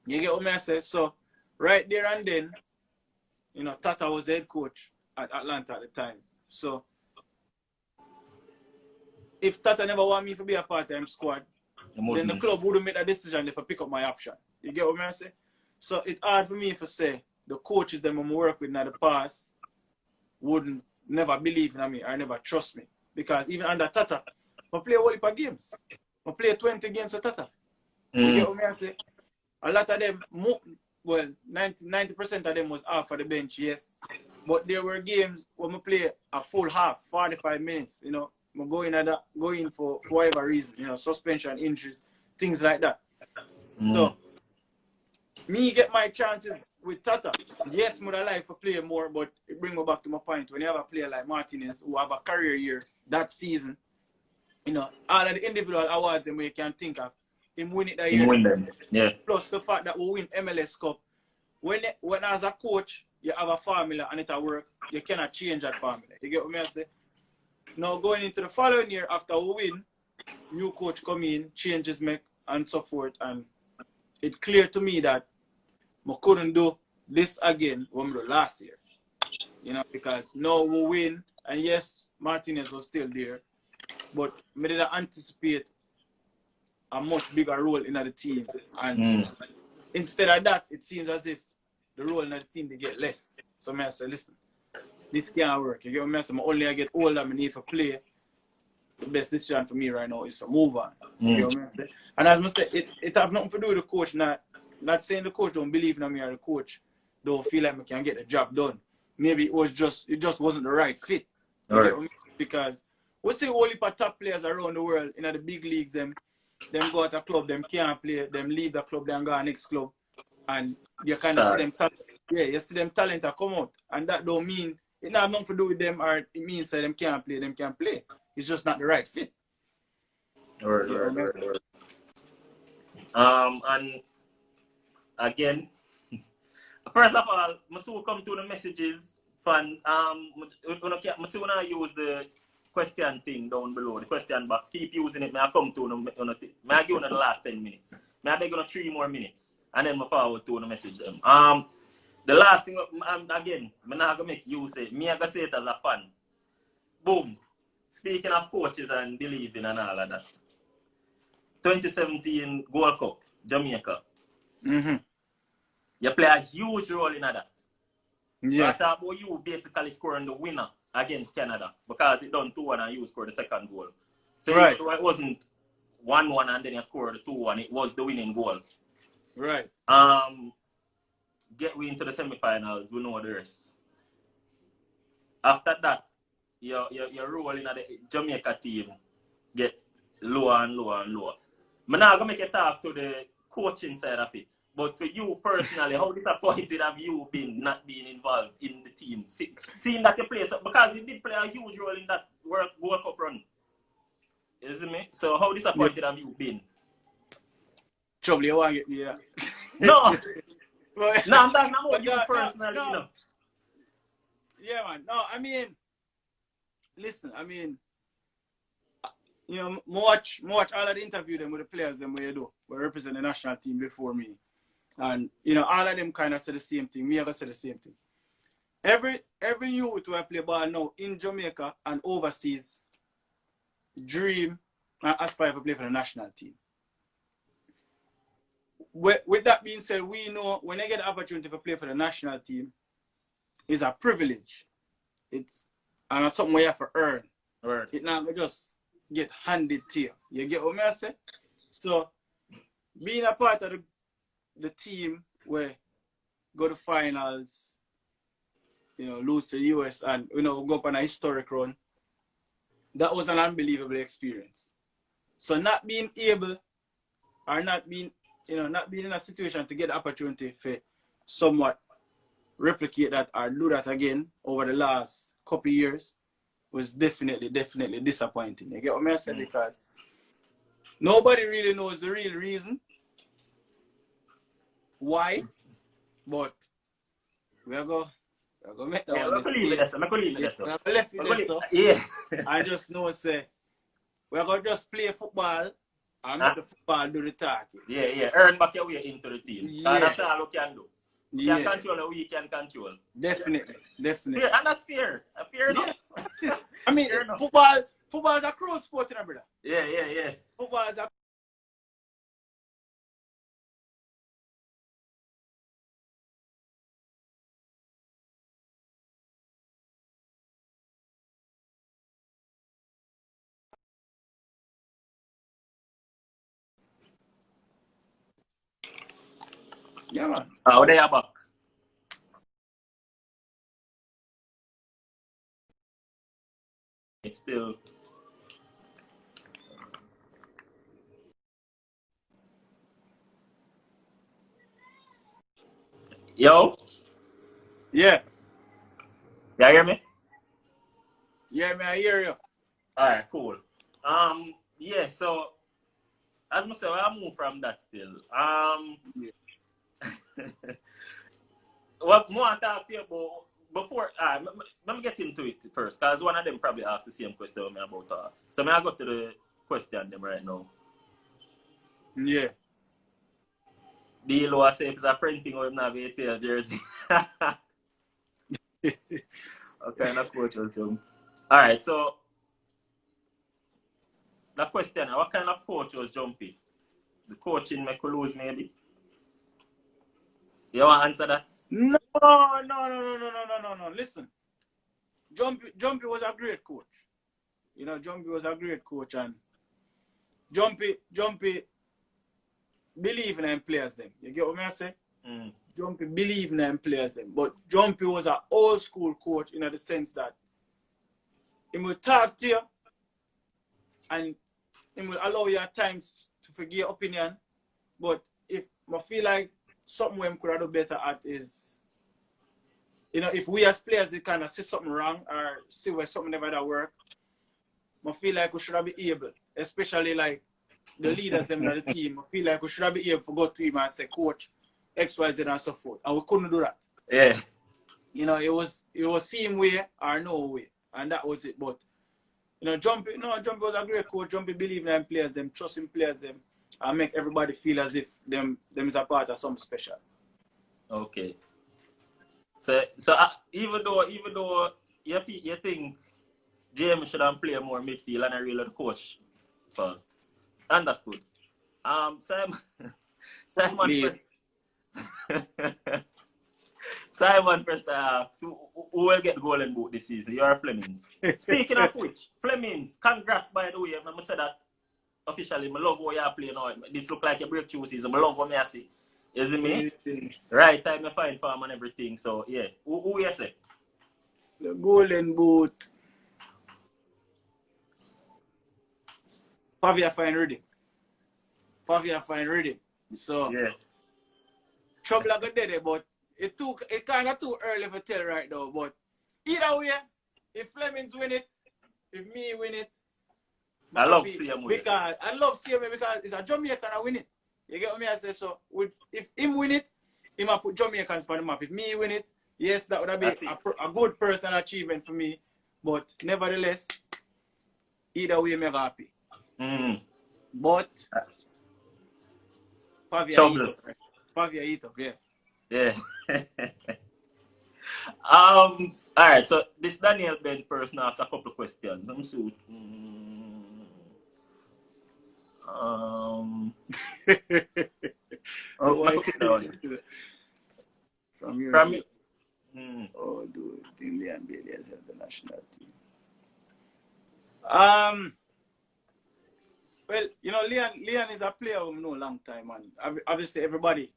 You get what I'm saying? So right there and then, Tata was the head coach at Atlanta at the time. So if Tata never want me to be a part-time squad, then the club wouldn't make a decision if I pick up my option. You get what I'm saying? So it's hard for me to say the coaches that I work with in the past wouldn't never believe in me or never trust me. Because even under Tata, I play a whole heap of games. I play 20 games with Tata. You get what I'm saying? A lot of them, 90% of them was off of the bench, yes. But there were games when I play a full half, 45 minutes, I'm going for whatever reason, suspension, injuries, things like that. So me get my chances with Tata. Yes, would I like to play more, but it bring me back to my point. When you have a player like Martinez who have a career year that season, you know, all of the individual awards that we can think of, him win it that year. Win them. Yeah. Plus the fact that we win MLS Cup. When as a coach, you have a formula and it work, you cannot change that formula. You get what I say? Now going into the following year after we win, new coach come in, changes make and so forth, and it's clear to me that we couldn't do this again when we did last year. You know, because now we win, and yes, Martinez was still there, but we didn't anticipate a much bigger role in the team. And instead of that, it seems as if the role in the team they get less. So I say, listen, this can't work. You get what I say? Only I get older, I need to play. The best decision for me right now is to move on. You get what I say? And as I say, it have nothing to do with the coach. Not saying the coach don't believe in me or the coach don't feel like I can get the job done. Maybe it just wasn't the right fit. You get what I mean? Because we see all the top players around the world in the big leagues, them go at a club, them can't play, them leave the club, them go to the next club. And you kind of see them talent. Yeah, you see them talent come out. And that don't mean it have nothing to do with them, or it means that them can't play, them can play. It's just not the right fit. Right. And again, first of all, Masu come to the messages, fans. Masu wanna use the question thing down below, the question box. Keep using it. May I come to may I give you the last 10 minutes. May I beg you 3 more minutes, and then I forward to the message them. The last thing, again, I'm not gonna make you say. Me I gonna say it as a fan. Boom. Speaking of coaches and believing and all of that. 2017 Gold Cup, Jamaica. You play a huge role in that. Yeah. So I thought about you basically scoring the winner against Canada because it done 2-1 and you scored the second goal. So right. It wasn't 1-1 and then you scored the 2-1. It was the winning goal. Right. Get we into the semi-finals, we know the rest. After that, your role in the Jamaica team get lower and lower and lower. I'm not going to make a talk to the coaching side of it. But for you personally, how disappointed have you been not being involved in the team? Seeing that you play, because you did play a huge role in that World Cup run. You see me? So how disappointed have you been? Trouble, you want to get me that? No! No, I'm talking about you personally, no. you know. Yeah, man. No, I mean, listen, I mean, you know, watch all of the interview them with the players them where you do, where represent the national team before me. And, you know, all of them kind of say the same thing. Me, I say the same thing. Every youth who play ball now in Jamaica and overseas dream and aspire to play for the national team. With that being said, we know when I get the opportunity to play for the national team, it's a privilege. And it's something we have to earn. Right. It's not just get handed to you. You get what I say? So, being a part of the team where go to finals, you know, lose to the US and, you know, go up on a historic run, that was an unbelievable experience. So not being able or not being in a situation to get the opportunity for somewhat replicate that or do that again over the last couple of years was definitely disappointing. You get what I say? Because nobody really knows the real reason why, but we are going to make that one mistake. Yeah. I just know, say, we're going to just play football and make the football do the talking. Yeah. Earn back your way into the team. Yeah. That's all you can do. You Yeah. can control or we can control. Definitely. Yeah, and that's fair. Fair enough. I mean, football is a crowd sport, you know, brother. Yeah. Football is a yeah, man. Oh, they are back. It's still Yo, Yeah. you hear me? Yeah, man, I hear you. Alright, cool. Yeah, so as I said, I move from that still. What more I talk to you about before let me get into it first, because one of them probably asked the same question me about us. So I go to the question them right now. Yeah. Deal was say if it's a printing or not a tail jersey. What kind of coach was them? Alright, so the question, what kind of coach was Jumpy? The coaching make you lose maybe? You want to answer that? No. Listen. Jumpy was a great coach. You know, Jumpy was a great coach, and Jumpy believe in them players them. You get what I say? Jumpy believe in them players them. But Jumpy was an old school coach in the sense that he will talk to you and he will allow you at times to forget your opinion. But if I feel like something we could have done better at is, you know, if we as players they kind of see something wrong or see where something never that work, I feel like we should have been able, especially like the leaders them in the team, I feel like we should have been able to go to him and say, coach, X, Y, Z and so forth. And we couldn't do that. Yeah. You know, it was team way or no way. And that was it. But you know, Jumpy was a great coach. Jumpy believe in them players, them trust in players, them, and make everybody feel as if them is a part of something special. Okay. So even though you think James should have played more midfield and I really the coach for understood. Simon Preston asks, who will get golden boot this season? You are Flemings. Speaking of which, Flemings, congrats by the way. I'm gonna say that officially. I love how you are playing now. This look like a breakthrough season. I love what I see. You see me? Right time you find farm and everything. So yeah. Who you say? The golden boot. Pavia find ready. So yeah. trouble I got there, but it kind of too early to tell right now. But either way, if Flemings win it, if me win it, I love seeing him win. Because I love seeing him because it's a Jamaican that win it. You get what I say? So if him win it, he might put Jamaicans on the map. If me win it, yes, that would have been a good personal achievement for me. But nevertheless, either way, I'm happy. But Pavia eat up, yeah. Yeah. Alright, so this Daniel Ben person asks a couple of questions. I'm so From your oh dude, Leon Bailey has the national team. Well, you know, Leon is a player we know a long time, and obviously everybody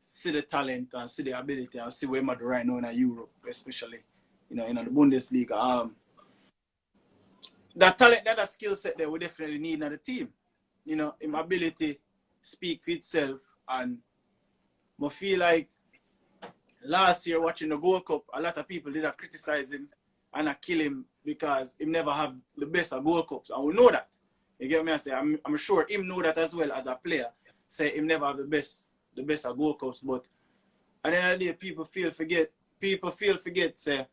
see the talent and see the ability and see where he's at right now in Europe, especially, you know, in the Bundesliga. That talent, that skill set there we definitely need in the team. You know, his ability speak for itself, and I feel like last year watching the Gold Cup, a lot of people did criticize him and kill him because he never have the best of Gold Cups, and we know that. You get me? I say I'm sure him know that as well as a player. Say him never have the best of Gold Cups, but at the end of the day, people feel forget. Say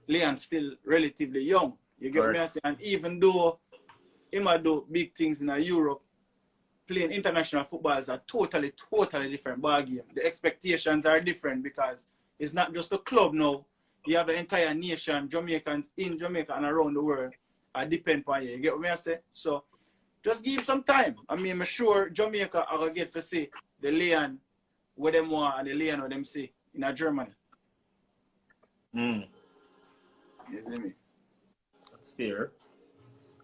Leon's still relatively young. You get me? I say, and even though he might do big things in Europe, playing international football is a totally different ballgame. The expectations are different because it's not just a club now. You have the entire nation, Jamaicans in Jamaica and around the world. I depend on you. You get what I say? So just give him some time. I mean, I'm sure Jamaica are going to get to see the Leon what them want and the Leon what them see in Germany. You see me? That's fair.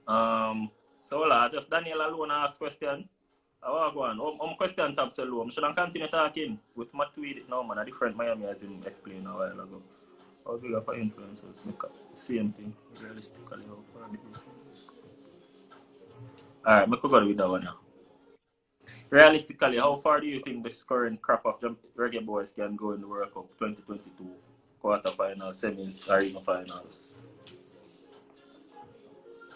So just Daniel alone ask question. I want to go on. Question tab so low. I should continue talking with my tweet now, man. A different Miami as him explained a while ago. How do you for influencers make up the same thing realistically? Alright, I could go with that one now. realistically, how far do you think this current crop of Reggae Boys can go in the World Cup 2022 quarterfinals, semis, or even finals?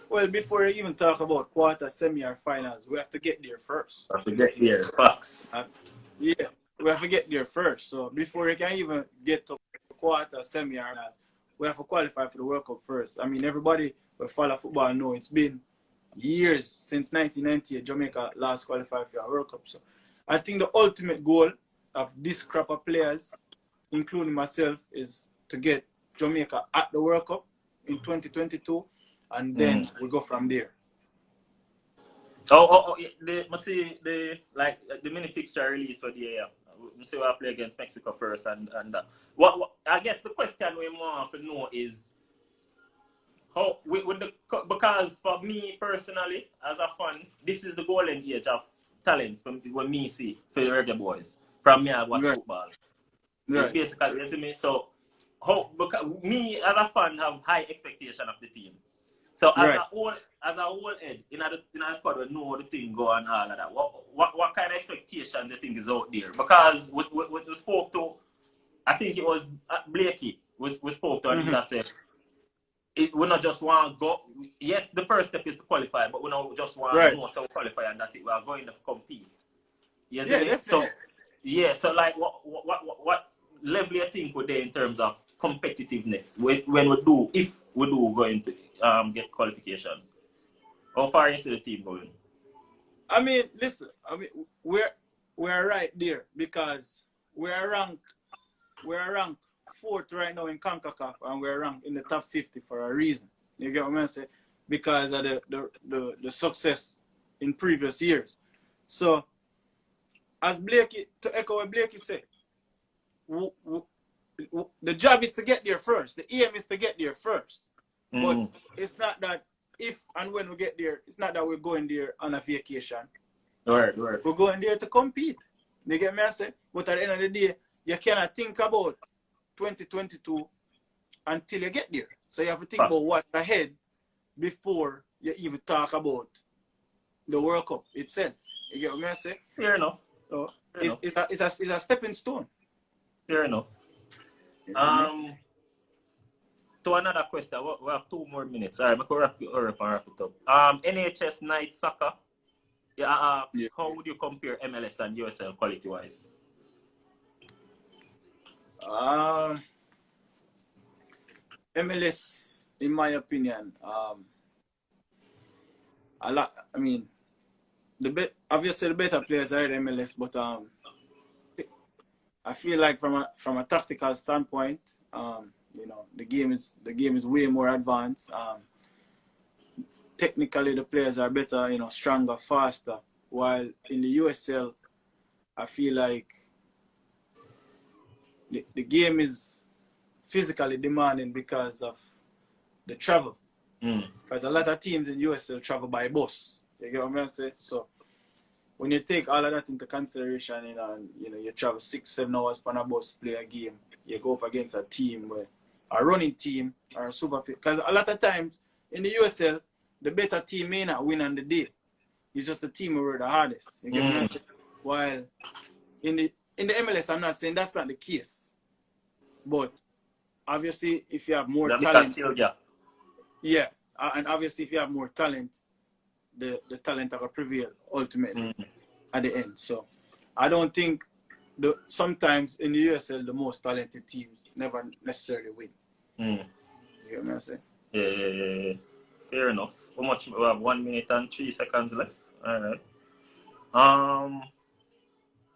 Well, before we even talk about quarter, semi, or finals, we have to get there first. Have to get there, facts. Yeah, we have to get there first. So before we can even get to quarter, semi, or not, we have to qualify for the World Cup first. I mean, everybody who follow football know it's been years since 1990 Jamaica last qualified for a World Cup. So I think the ultimate goal of this crop of players, including myself, is to get Jamaica at the World Cup in 2022, and then we go from there. The mini fixture release for the year. We say we'll play against Mexico first, and what I guess the question we want to know is how because for me personally as a fan, this is the golden age of talents from what me see for the Reggae Boys. From me I watch football. It's basically, you see me. So because me as a fan have high expectation of the team. So as a whole head in a squad we know the thing go and all of that. What kind of expectations you think is out there? Because we spoke to, I think it was Blakey we spoke to, and he said we not just want to go. Yes, the first step is to qualify, but we not just want to know so we qualify and that's it. We are going to compete. Yes, yeah. So like what level you think we're there in terms of competitiveness when if we do go into get qualification? How far is the team going? I mean, listen. I mean, we're right there because we're ranked 4th right now in CONCACAF, and we're ranked in the top 50 for a reason. You get what I'm saying? Because of the success in previous years. So, as Blakey, to echo what Blakey said, the job is to get there first. The aim is to get there first. But it's not that if and when we get there, it's not that we're going there on a vacation. Right. We're going there to compete. You get me I say? But at the end of the day, you cannot think about 2022 until you get there. So you have to think about what's ahead before you even talk about the World Cup itself. You get what I say? Fair enough. So it's a stepping stone. Fair enough. To another question, we have 2 more minutes. All right, I'm going to wrap it up. NHS night soccer. How would you compare MLS and USL quality-wise? MLS, in my opinion, a lot. I mean, obviously the better players are in MLS, but I feel like from a tactical standpoint, the game is way more advanced. Technically, the players are better, stronger, faster. While in the USL, I feel like the game is physically demanding because of the travel. Because a lot of teams in USL travel by bus. You get what I'm saying? So when you take all of that into consideration, you travel 6-7 hours on a bus to play a game. You go up against a team a running team or a super fit. Because a lot of times in the USL, the better team may not win on the day. It's just the team who were the hardest. You get what I'm saying? While in the MLS, I'm not saying that's not the case. But obviously, if you have more talent, and obviously if you have more talent, the talent will prevail ultimately at the end. So I don't think sometimes in the USL the most talented teams never necessarily win. You get what I'm saying? Yeah. Fair enough. How much? We have 1 minute and 3 seconds left. All right.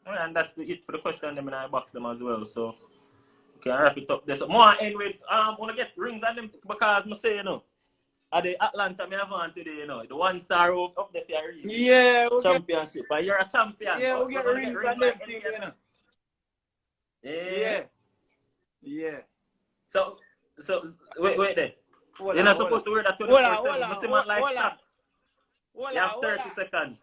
And that's it for the question. Them and I box them as well. So we can wrap it up there. So more end with wanna get rings on them because I say at the Atlanta me have on today, the 1-star up there for a reason. Yeah, championship. And you're a champion. Yeah, we get rings on them thing, Yeah. So wait there. You're not supposed to wear that 24/7. You have 30 seconds.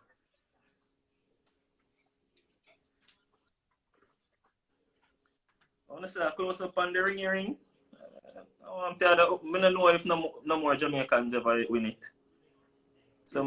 Honestly, I close up on the ring. I don't know if no more Jamaicans ever win it. So